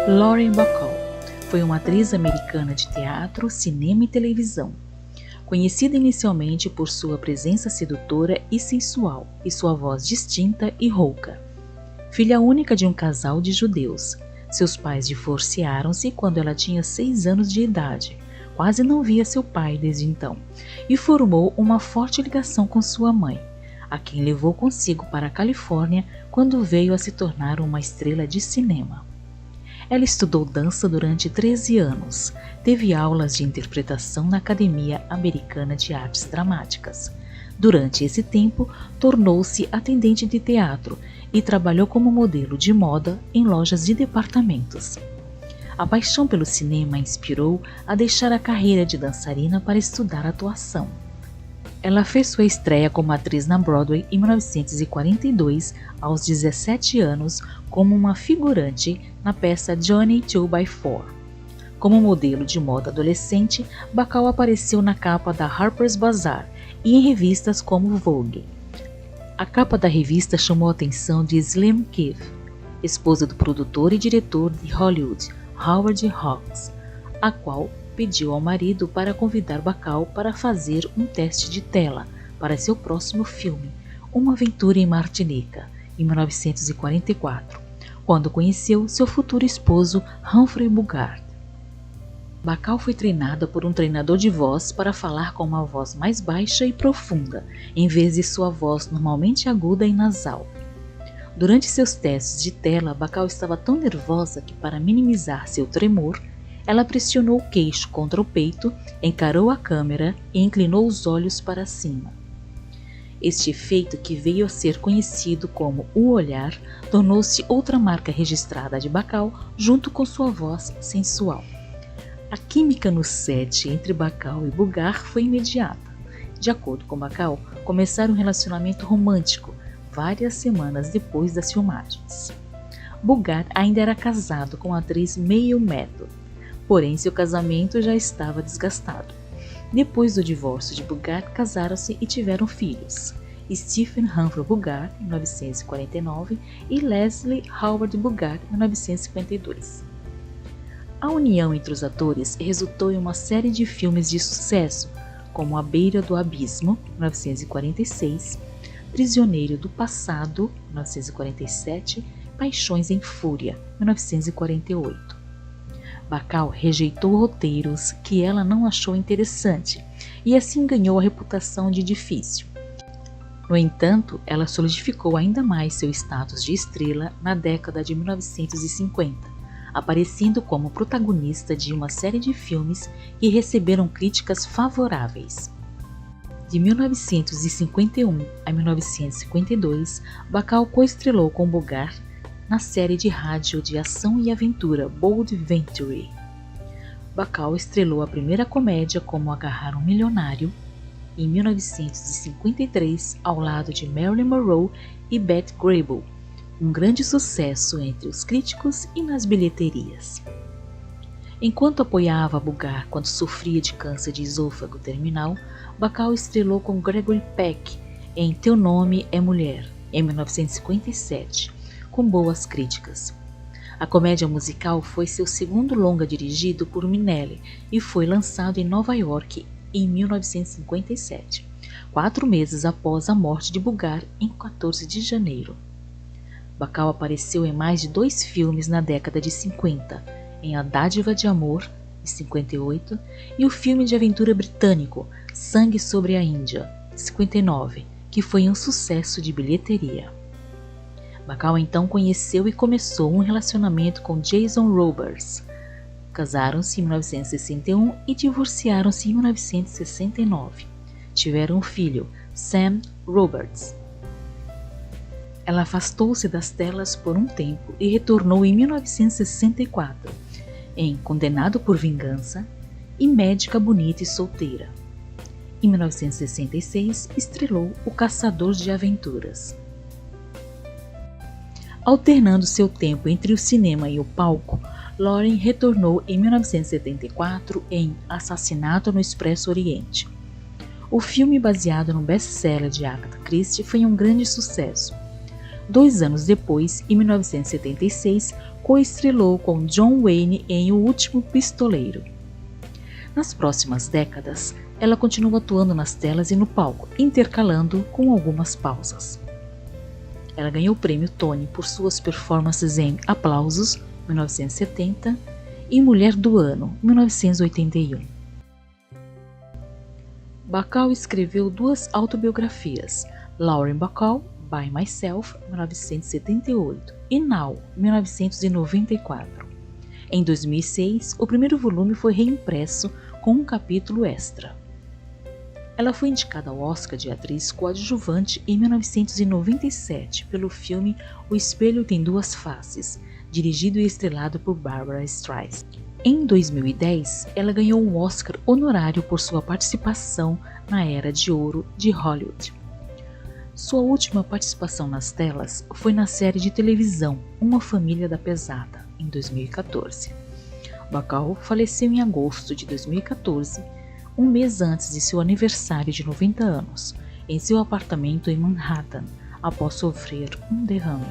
Lauren Bacall foi uma atriz americana de teatro, cinema e televisão. Conhecida inicialmente por sua presença sedutora e sensual e sua voz distinta e rouca. Filha única de um casal de judeus, seus pais divorciaram-se quando ela tinha 6 anos de idade. Quase não via seu pai desde então, e formou uma forte ligação com sua mãe, a quem levou consigo para a Califórnia quando veio a se tornar uma estrela de cinema. Ela estudou dança durante 13 anos, teve aulas de interpretação na Academia Americana de Artes Dramáticas. Durante esse tempo, tornou-se atendente de teatro e trabalhou como modelo de moda em lojas de departamentos. A paixão pelo cinema a inspirou a deixar a carreira de dançarina para estudar atuação. Ela fez sua estreia como atriz na Broadway em 1942, aos 17 anos, como uma figurante na peça Johnny 2x4. Como modelo de moda adolescente, Bacall apareceu na capa da Harper's Bazaar e em revistas como Vogue. A capa da revista chamou a atenção de Slim Keith, esposa do produtor e diretor de Hollywood, Howard Hawks, a qual pediu ao marido para convidar Bacall para fazer um teste de tela para seu próximo filme, Uma Aventura em Martinica, em 1944, quando conheceu seu futuro esposo Humphrey Bogart. Bacall foi treinada por um treinador de voz para falar com uma voz mais baixa e profunda, em vez de sua voz normalmente aguda e nasal. Durante seus testes de tela, Bacall estava tão nervosa que, para minimizar seu tremor, ela pressionou o queixo contra o peito, encarou a câmera e inclinou os olhos para cima. Este efeito, que veio a ser conhecido como o olhar, tornou-se outra marca registrada de Bacall junto com sua voz sensual. A química no set entre Bacall e Bogart foi imediata. De acordo com Bacall, começaram um relacionamento romântico várias semanas depois das filmagens. Bogart ainda era casado com a atriz Mae Meadow, porém seu casamento já estava desgastado. Depois do divórcio de Bogart, casaram-se e tiveram filhos, Stephen Humphrey Bogart, em 1949, e Leslie Howard Bogart, em 1952. A união entre os atores resultou em uma série de filmes de sucesso, como À Beira do Abismo, 1946, Prisioneiro do Passado, 1947, Paixões em Fúria, 1948. Bacall rejeitou roteiros que ela não achou interessante e assim ganhou a reputação de difícil. No entanto, ela solidificou ainda mais seu status de estrela na década de 1950, aparecendo como protagonista de uma série de filmes que receberam críticas favoráveis. De 1951 a 1952, Bacall coestrelou com Bogart na série de rádio de ação e aventura Bold Venture. Bacall estrelou a primeira comédia como Agarrar um Milionário, em 1953, ao lado de Marilyn Monroe e Betty Grable, um grande sucesso entre os críticos e nas bilheterias. Enquanto apoiava Bogart quando sofria de câncer de esôfago terminal, Bacall estrelou com Gregory Peck em Teu Nome é Mulher, em 1957, com boas críticas. A comédia musical foi seu segundo longa dirigido por Minnelli e foi lançado em Nova York em 1957, 4 meses após a morte de Bogart, em 14 de janeiro. Bacall apareceu em mais de 2 filmes na década de 50, em A Dádiva de Amor, em 58, e o filme de aventura britânico Sangue sobre a Índia, 59, que foi um sucesso de bilheteria. Bacall então conheceu e começou um relacionamento com Jason Robards. Casaram-se em 1961 e divorciaram-se em 1969. Tiveram um filho, Sam Robards. Ela afastou-se das telas por um tempo e retornou em 1964, em Condenado por Vingança e Médica Bonita e Solteira. Em 1966, estrelou O Caçador de Aventuras. Alternando seu tempo entre o cinema e o palco, Lauren retornou em 1974 em Assassinato no Expresso Oriente. O filme, baseado no best-seller de Agatha Christie, foi um grande sucesso. 2 anos depois, em 1976, coestrelou com John Wayne em O Último Pistoleiro. Nas próximas décadas, ela continua atuando nas telas e no palco, intercalando com algumas pausas. Ela ganhou o prêmio Tony por suas performances em Aplausos, 1970, e Mulher do Ano, 1981. Bacall escreveu 2 autobiografias, Lauren Bacall, By Myself, 1978, e Now, 1994. Em 2006, o primeiro volume foi reimpresso com um capítulo extra. Ela foi indicada ao Oscar de atriz coadjuvante em 1997 pelo filme O Espelho Tem Duas Faces, dirigido e estrelado por Barbra Streisand. Em 2010, ela ganhou um Oscar honorário por sua participação na Era de Ouro de Hollywood. Sua última participação nas telas foi na série de televisão Uma Família da Pesada, em 2014. Bacall faleceu em agosto de 2014, um mês antes de seu aniversário de 90 anos, em seu apartamento em Manhattan, após sofrer um derrame.